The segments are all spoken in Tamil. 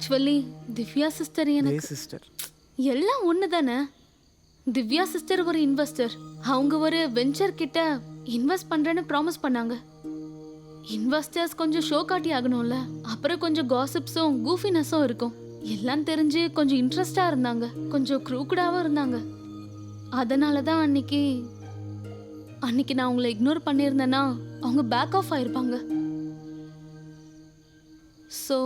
ஆக்சுவலி திவ்யா சிஸ்டர் எனக்கு சிஸ்டர் எல்லாம் ஒன்று தானே. திவ்யா சிஸ்டர் ஒரு இன்வெஸ்டர். அவங்க ஒரு வெஞ்சர் கிட்ட இன்வெஸ்ட் பண்றேன்னு ப்ராமிஸ் பண்ணாங்க. இன்வெஸ்டர்ஸ் கொஞ்சம் ஷோ காட்டி ஆகணும்ல, அப்புறம் கொஞ்சம் காசிப்ஸும் கூஃபினஸும் இருக்கும். எல்லாம் தெரிஞ்சு கொஞ்சம் இன்ட்ரெஸ்டா இருந்தாங்க, கொஞ்சம் க்ரூக்கடாவும் இருந்தாங்க. அதனால தான் அன்னைக்கு நான் உங்களை இக்னோர் பண்ணியிருந்தேன்னா அவங்க பேக் ஆஃப் ஆயிருப்பாங்க. So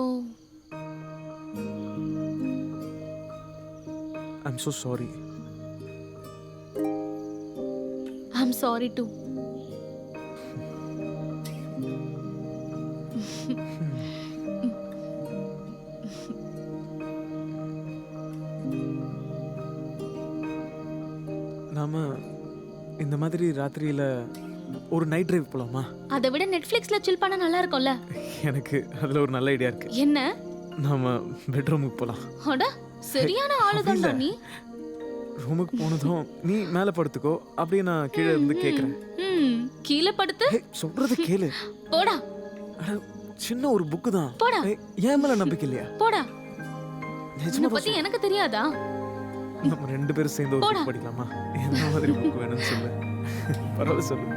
I'm so sorry. I'm sorry too. நாம இந்த மாதிரி ராத்திரியில ஒரு நைட் டிரைவ் போலாமா? அதை விட நெட்ஃப்ளிக்ஸ்ல சில் பண்ண நல்லா இருக்கும்ல. எனக்கு அதுல ஒரு நல்ல ஐடியா இருக்கு. என்ன? நாம பெட்ரூமுக்கு போலாம். அட சரியான ஆளுதான் நீ. ரூமுக்கு போனதும் நீ மேல படுத்துக்கோ, அப்படியே நான் கீழே இருந்து கேக்குறேன். கீழே படுத்து சொல்றது கேளு. போடா. அட சின்ன ஒரு புக்கு தான். போடா. ஏன் மேல நம்பிக்கை இல்லையா? போடா. நிஜமா பத்தி எனக்கு தெரியாதா? நம்ம ரெண்டு பேரும் சேர்ந்து ஒரு புக் படிக்கலாமா? என்ன மாதிரி புக் வேணும்னு சொல்லு. பரவாயில்ல சொல்லு.